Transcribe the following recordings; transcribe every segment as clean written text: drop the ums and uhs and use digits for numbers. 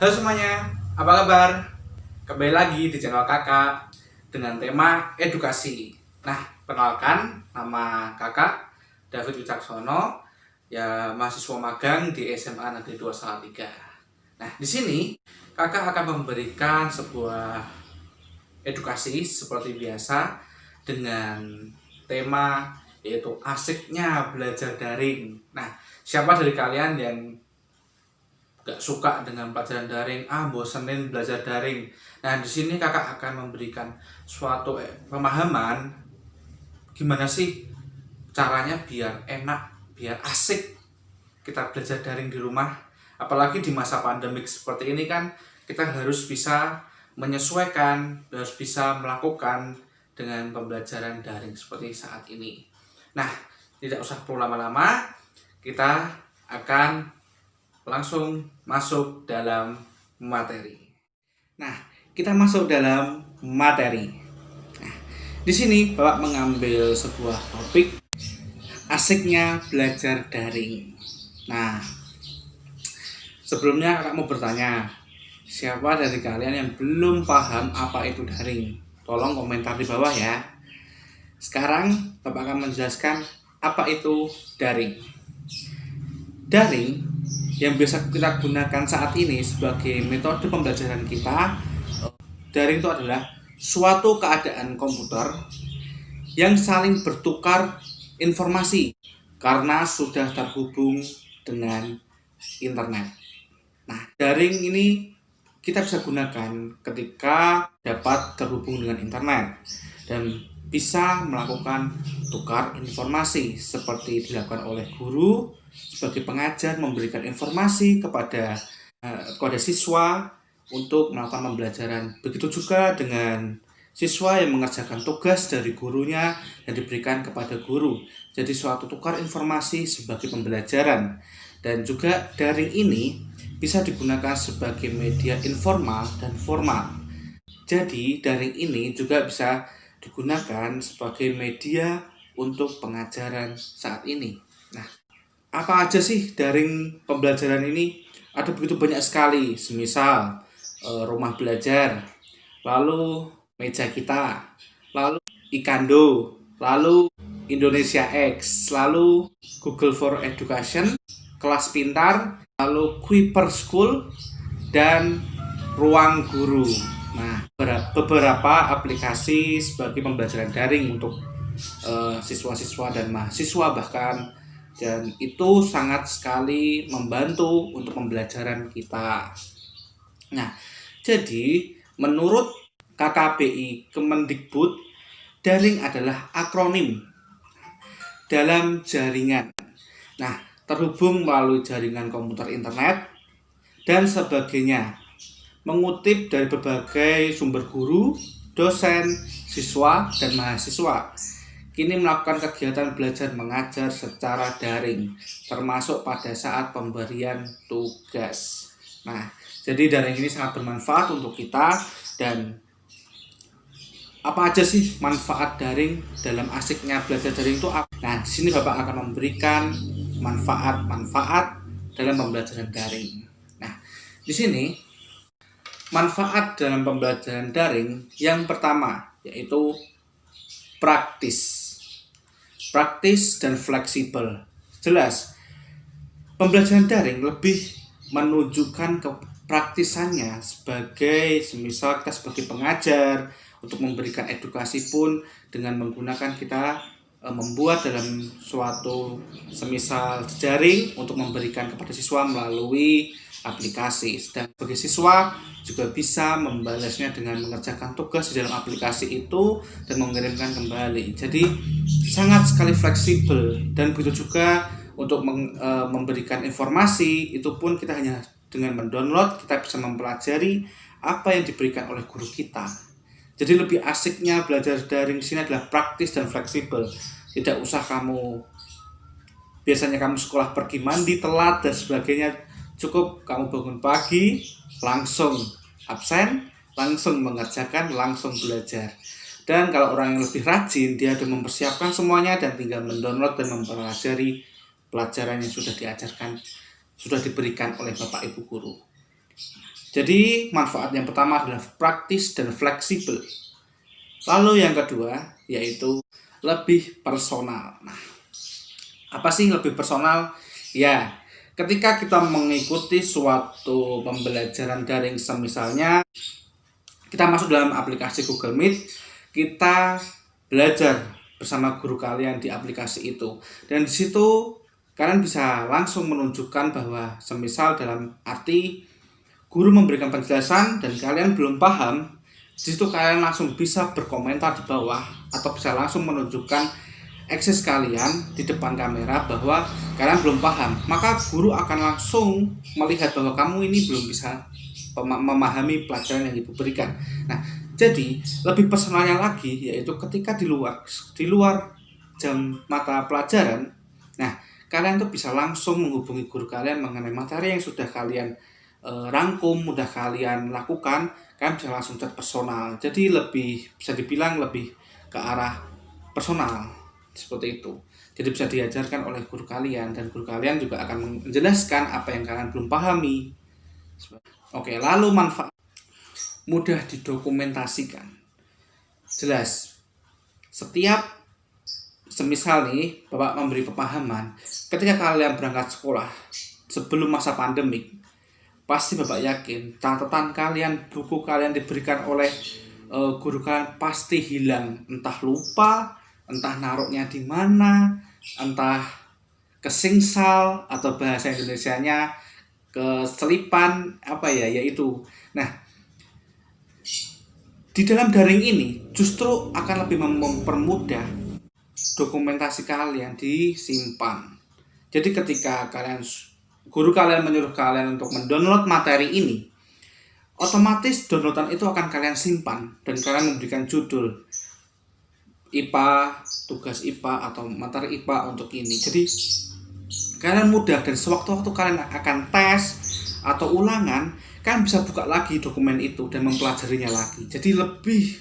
Halo semuanya, apa kabar? Kembali lagi di channel kakak dengan tema edukasi. Nah, perkenalkan nama kakak David Wicaksono, ya mahasiswa magang di SMA Negeri 2 Salatiga. Nah, di sini kakak akan memberikan sebuah edukasi seperti biasa dengan tema yaitu asiknya belajar daring. Nah, siapa dari kalian yang gak suka dengan pelajaran daring, bosenin belajar daring. Nah, di sini kakak akan memberikan suatu pemahaman gimana sih caranya biar enak, biar asik kita belajar daring di rumah. Apalagi di masa pandemik seperti ini kan kita harus bisa menyesuaikan, harus bisa melakukan dengan pembelajaran daring seperti saat ini. Nah, tidak usah perlu lama-lama, kita akan langsung masuk dalam materi. Nah, kita masuk dalam materi. Nah, di sini Bapak mengambil sebuah topik asiknya belajar daring. Nah, sebelumnya kakak mau bertanya, siapa dari kalian yang belum paham apa itu daring? Tolong komentar di bawah ya. Sekarang Bapak akan menjelaskan apa itu daring. Daring yang biasa kita gunakan saat ini sebagai metode pembelajaran kita, daring itu adalah suatu keadaan komputer yang saling bertukar informasi karena sudah terhubung dengan internet. Nah, daring ini kita bisa gunakan ketika dapat terhubung dengan internet dan bisa melakukan tukar informasi seperti dilakukan oleh guru sebagai pengajar memberikan informasi kepada siswa untuk melakukan pembelajaran. Begitu juga dengan siswa yang mengerjakan tugas dari gurunya yang diberikan kepada guru. Jadi suatu tukar informasi sebagai pembelajaran. Dan juga daring ini bisa digunakan sebagai media informal dan formal. Jadi daring ini juga bisa digunakan sebagai media untuk pengajaran saat ini. Nah, apa aja sih daring pembelajaran ini? Ada begitu banyak sekali, semisal rumah belajar, lalu meja kita, lalu Ikando, lalu Indonesia X, lalu Google for Education, kelas pintar, lalu Kuiper School, dan ruang guru. Nah, beberapa aplikasi sebagai pembelajaran daring untuk siswa-siswa dan mahasiswa bahkan, dan itu sangat sekali membantu untuk pembelajaran kita. Nah, jadi menurut KKBI Kemendikbud, daring adalah akronim dalam jaringan. Nah, terhubung melalui jaringan komputer internet dan sebagainya. Mengutip dari berbagai sumber guru, dosen, siswa, dan mahasiswa kini melakukan kegiatan belajar mengajar secara daring, termasuk pada saat pemberian tugas. Nah, jadi daring ini sangat bermanfaat untuk kita. Dan apa aja sih manfaat daring dalam asiknya belajar daring itu apa? Nah, di sini Bapak akan memberikan manfaat-manfaat dalam pembelajaran daring. Nah, di sini manfaat dalam pembelajaran daring yang pertama yaitu praktis dan fleksibel. Jelas, pembelajaran daring lebih menunjukkan kepraktisannya sebagai semisal kita sebagai pengajar untuk memberikan edukasi pun dengan menggunakan kita membuat dalam suatu semisal daring untuk memberikan kepada siswa melalui aplikasi. Dan sebagai siswa juga bisa membalasnya dengan mengerjakan tugas di dalam aplikasi itu dan mengirimkan kembali. Jadi sangat sekali fleksibel. Dan begitu juga untuk memberikan informasi itu pun kita hanya dengan mendownload kita bisa mempelajari apa yang diberikan oleh guru kita. Jadi lebih asiknya belajar daring di sini adalah praktis dan fleksibel. Tidak usah biasanya kamu sekolah pergi mandi telat dan sebagainya. Cukup kamu bangun pagi, langsung absen, langsung mengerjakan, langsung belajar. Dan kalau orang yang lebih rajin, dia sudah mempersiapkan semuanya dan tinggal mendownload dan mempelajari pelajaran yang sudah diajarkan, sudah diberikan oleh Bapak Ibu guru. Jadi manfaat yang pertama adalah praktis dan fleksibel. Lalu yang kedua yaitu lebih personal. Nah, apa sih lebih personal? Ya, ketika kita mengikuti suatu pembelajaran daring, semisalnya kita masuk dalam aplikasi Google Meet, kita belajar bersama guru kalian di aplikasi itu. Dan di situ kalian bisa langsung menunjukkan bahwa semisal dalam arti guru memberikan penjelasan dan kalian belum paham, di situ kalian langsung bisa berkomentar di bawah atau bisa langsung menunjukkan akses kalian di depan kamera bahwa kalian belum paham. Maka guru akan langsung melihat bahwa kamu ini belum bisa memahami pelajaran yang ibu berikan. Nah, jadi lebih personalnya lagi yaitu ketika di luar jam mata pelajaran, nah kalian tuh bisa langsung menghubungi guru kalian mengenai materi yang sudah kalian rangkum, mudah kalian lakukan, kalian bisa langsung chat personal. Jadi lebih bisa dibilang lebih ke arah personal seperti itu. Jadi bisa diajarkan oleh guru kalian dan guru kalian juga akan menjelaskan apa yang kalian belum pahami. Oke, lalu manfaat mudah didokumentasikan. Jelas, setiap semisal nih Bapak memberi pemahaman, ketika kalian berangkat sekolah sebelum masa pandemik, pasti Bapak yakin catatan kalian, buku kalian diberikan oleh guru kalian pasti hilang, entah lupa, entah naruhnya di mana, entah kesingsal atau bahasa Indonesianya keselipan yaitu. Nah, di dalam daring ini justru akan lebih mempermudah dokumentasi kalian disimpan. Jadi ketika guru kalian menyuruh kalian untuk mendownload materi ini, otomatis downloadan itu akan kalian simpan dan kalian memberikan judul IPA, tugas IPA atau materi IPA untuk ini. Jadi kalian mudah, dan sewaktu-waktu kalian akan tes atau ulangan, kalian bisa buka lagi dokumen itu dan mempelajarinya lagi. Jadi lebih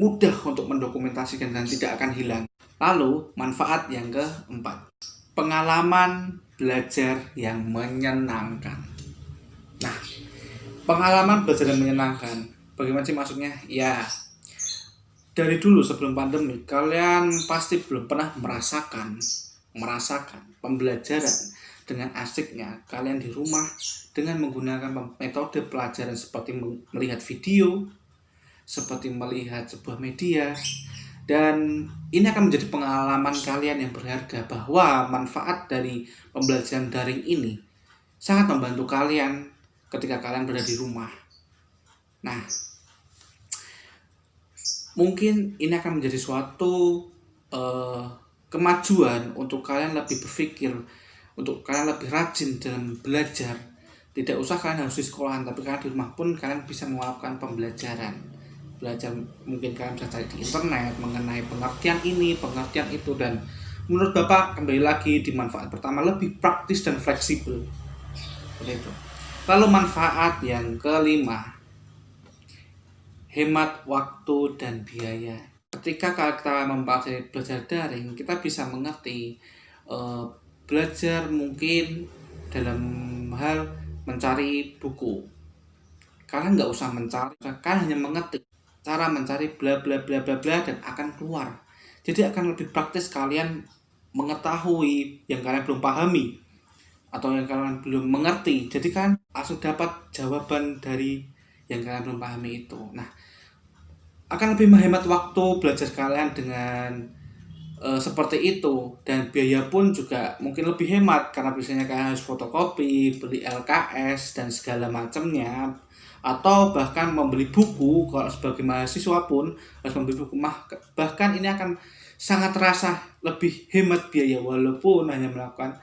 mudah untuk mendokumentasikan dan tidak akan hilang. Lalu manfaat yang keempat, pengalaman belajar yang menyenangkan. Nah, pengalaman belajar yang menyenangkan, bagaimana sih maksudnya? Ya, dari dulu sebelum pandemi, kalian pasti belum pernah merasakan pembelajaran dengan asiknya kalian di rumah dengan menggunakan metode pelajaran seperti melihat video, seperti melihat sebuah media. Dan ini akan menjadi pengalaman kalian yang berharga, bahwa manfaat dari pembelajaran daring ini sangat membantu kalian ketika kalian berada di rumah. Nah, mungkin ini akan menjadi suatu kemajuan untuk kalian lebih berpikir, untuk kalian lebih rajin dalam belajar. Tidak usah kalian harus di sekolahan, tapi kalian di rumah pun kalian bisa melakukan pembelajaran. Belajar, mungkin kalian bisa cari di internet mengenai pengertian ini, pengertian itu. Dan menurut Bapak, kembali lagi di manfaat pertama, lebih praktis dan fleksibel. Seperti itu. Lalu manfaat yang kelima, hemat waktu dan biaya. Ketika kita mempelajari belajar daring, kita bisa mengerti belajar mungkin dalam hal mencari buku. Kalian nggak usah mencari, kalian hanya mengetik cara mencari bla bla bla bla bla dan akan keluar. Jadi akan lebih praktis kalian mengetahui yang kalian belum pahami atau yang kalian belum mengerti. Jadi kan langsung dapat jawaban dari yang kalian belum pahami itu. Nah, akan lebih menghemat waktu belajar kalian dengan seperti itu, dan biaya pun juga mungkin lebih hemat karena biasanya kalian harus fotokopi, beli LKS dan segala macamnya, atau bahkan membeli buku. Kalau sebagai mahasiswa pun harus membeli buku, bahkan ini akan sangat terasa lebih hemat biaya walaupun hanya melakukan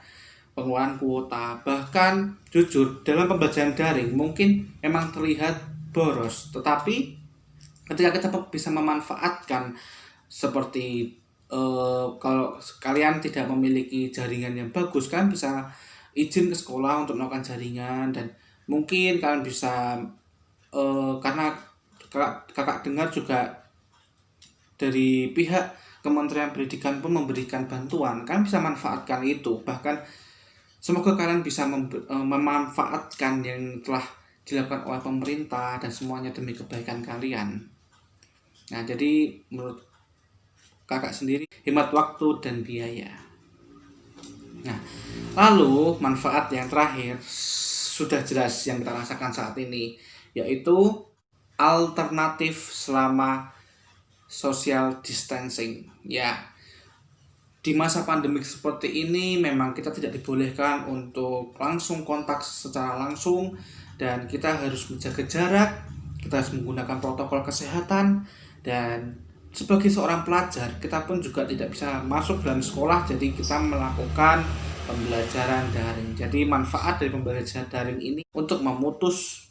pengeluaran kuota. Bahkan jujur dalam pembelajaran daring mungkin memang terlihat boros, tetapi ketika kita bisa memanfaatkan seperti kalau kalian tidak memiliki jaringan yang bagus, kalian bisa izin ke sekolah untuk melakukan jaringan. Dan mungkin kalian bisa karena kakak dengar juga dari pihak Kementerian Pendidikan pun memberikan bantuan, kalian bisa manfaatkan itu. Bahkan semoga kalian bisa memanfaatkan yang telah dilakukan oleh pemerintah dan semuanya demi kebaikan kalian. Nah, jadi menurut kakak sendiri hemat waktu dan biaya. Nah, lalu manfaat yang terakhir sudah jelas yang kita rasakan saat ini, yaitu alternatif selama social distancing. Ya, di masa pandemik seperti ini memang kita tidak dibolehkan untuk langsung kontak secara langsung, dan kita harus menjaga jarak, kita harus menggunakan protokol kesehatan, dan sebagai seorang pelajar kita pun juga tidak bisa masuk dalam sekolah, jadi kita melakukan pembelajaran daring. Jadi manfaat dari pembelajaran daring ini untuk memutus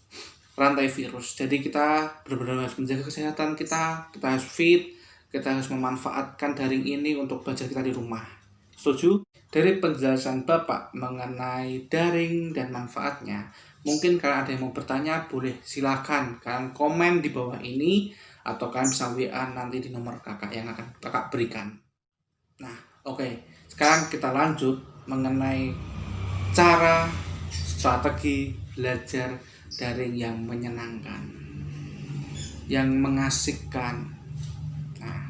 rantai virus. Jadi kita benar-benar harus menjaga kesehatan kita harus fit, kita harus memanfaatkan daring ini untuk belajar kita di rumah. Setuju? Dari penjelasan Bapak mengenai daring dan manfaatnya, mungkin kalian ada yang mau bertanya, boleh silakan kalian komen di bawah ini, atau kalian bisa WA nanti di nomor kakak yang akan kakak berikan. Nah, oke. Sekarang kita lanjut mengenai cara strategi belajar daring yang menyenangkan, yang mengasihkan. Nah,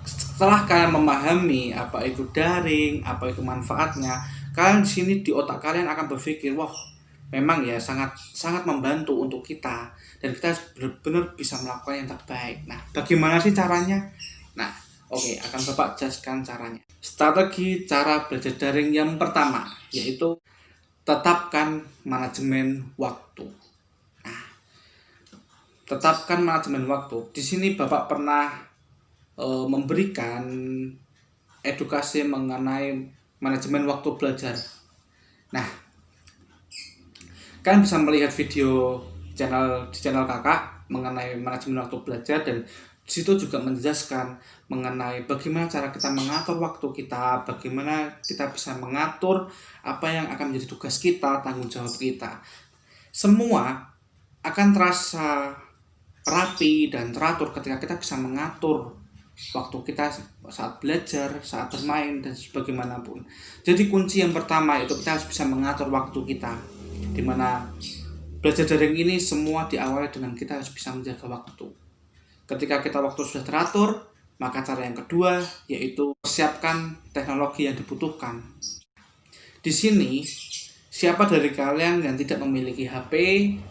setelah kalian memahami apa itu daring, apa itu manfaatnya, kalian di sini di otak kalian akan berpikir, wah, memang ya sangat membantu untuk kita, dan kita benar-benar bisa melakukan yang terbaik. Nah, bagaimana sih caranya? Nah, oke, akan Bapak jelaskan caranya. Strategi cara belajar daring yang pertama, yaitu tetapkan manajemen waktu. Nah, tetapkan manajemen waktu. Di sini Bapak pernah memberikan edukasi mengenai manajemen waktu belajar. Nah, kalian bisa melihat video di channel kakak mengenai manajemen waktu belajar, dan di situ juga menjelaskan mengenai bagaimana cara kita mengatur waktu kita, bagaimana kita bisa mengatur apa yang akan menjadi tugas kita, tanggung jawab kita. Semua akan terasa rapi dan teratur ketika kita bisa mengatur waktu kita saat belajar, saat bermain, dan sebagaimanapun. Jadi kunci yang pertama itu kita harus bisa mengatur waktu kita, dimana belajar daring ini semua diawali dengan kita harus bisa menjaga waktu. Ketika kita waktu sudah teratur, maka cara yang kedua yaitu persiapkan teknologi yang dibutuhkan. Di sini, siapa dari kalian yang tidak memiliki HP,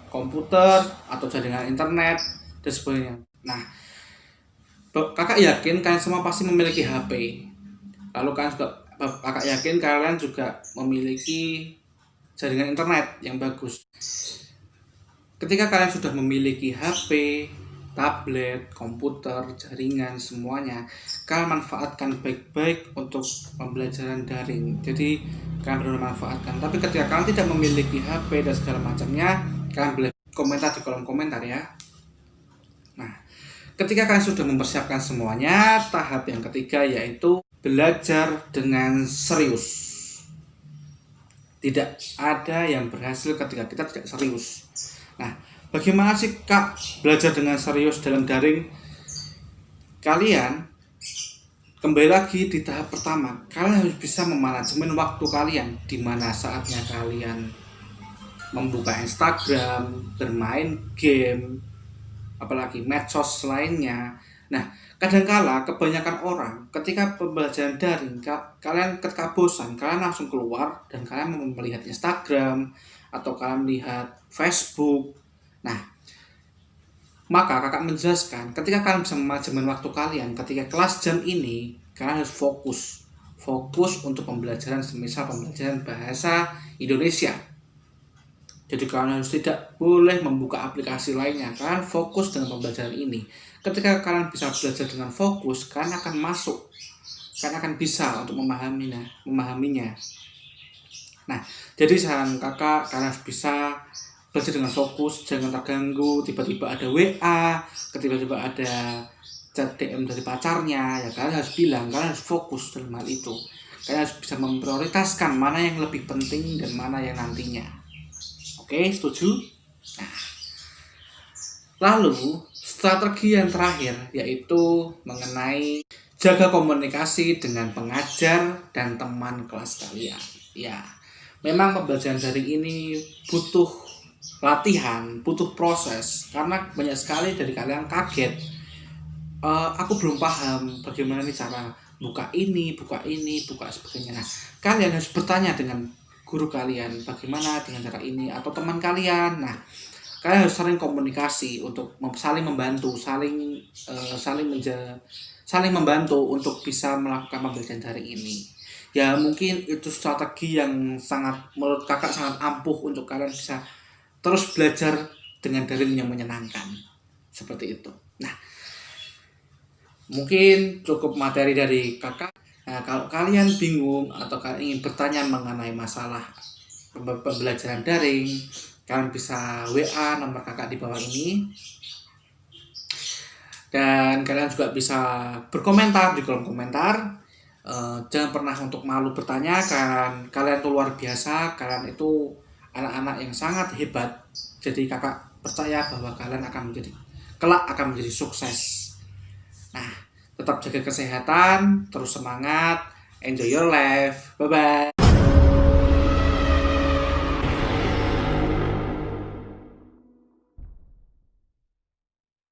komputer, atau jaringan internet, dan sebagainya? Nah, kakak yakin kalian semua pasti memiliki HP. Lalu kakak yakin kalian juga memiliki jaringan internet yang bagus. Ketika kalian sudah memiliki HP, tablet, komputer, jaringan, semuanya, kalian manfaatkan baik-baik untuk pembelajaran daring. Jadi kalian benar-benar manfaatkan. Tapi ketika kalian tidak memiliki HP dan segala macamnya, kalian boleh komentar di kolom komentar ya. Nah, ketika kalian sudah mempersiapkan semuanya, tahap yang ketiga yaitu belajar dengan serius. Tidak ada yang berhasil ketika kita tidak serius. Nah, bagaimana sih Kak belajar dengan serius dalam daring? Kalian kembali lagi di tahap pertama, kalian harus bisa memanajemen waktu kalian, di mana saatnya kalian membuka Instagram, bermain game, apalagi medsos lainnya. Nah, kadangkala kebanyakan orang ketika pembelajaran daring, kalian ketika bosan, kalian langsung keluar dan kalian melihat Instagram atau kalian melihat Facebook. Nah, maka kakak menjelaskan, ketika kalian bisa memanajemen waktu kalian, ketika kelas jam ini, kalian harus fokus untuk pembelajaran, semisal pembelajaran bahasa Indonesia. Jadi kalian harus tidak boleh membuka aplikasi lainnya, kalian fokus dengan pembelajaran ini. Ketika kalian bisa belajar dengan fokus, kalian akan masuk, kalian akan bisa untuk memahaminya. Nah, jadi saran kakak, kalian harus bisa belajar dengan fokus, jangan terganggu, tiba-tiba ada WA, tiba-tiba ada chat DM dari pacarnya, ya kalian harus bilang, kalian harus fokus dalam hal itu. Kalian harus bisa memprioritaskan mana yang lebih penting dan mana yang nantinya. Oke, setuju? Nah, lalu strategi yang terakhir yaitu mengenai jaga komunikasi dengan pengajar dan teman kelas kalian. Ya, memang pembelajaran daring ini butuh latihan, butuh proses, karena banyak sekali dari kalian kaget. Aku belum paham bagaimana nih cara buka ini, buka sebagainya. Nah, kalian harus bertanya dengan guru kalian bagaimana dengan cara ini, atau teman kalian. Nah, kalian harus saling komunikasi untuk saling membantu, saling membantu untuk bisa melakukan pembelajaran daring ini. Ya mungkin itu strategi yang sangat, menurut kakak sangat ampuh untuk kalian bisa terus belajar dengan daring yang menyenangkan seperti itu. Nah, mungkin cukup materi dari kakak. Nah, kalau kalian bingung atau kalian ingin bertanya mengenai masalah pembelajaran daring, kalian bisa WA nomor kakak di bawah ini. Dan kalian juga bisa berkomentar di kolom komentar. Jangan pernah untuk malu bertanya, kan kalian itu luar biasa, kalian itu anak-anak yang sangat hebat. Jadi kakak percaya bahwa kalian kelak akan menjadi sukses. Nah, tetap jaga kesehatan, terus semangat, enjoy your life, bye bye.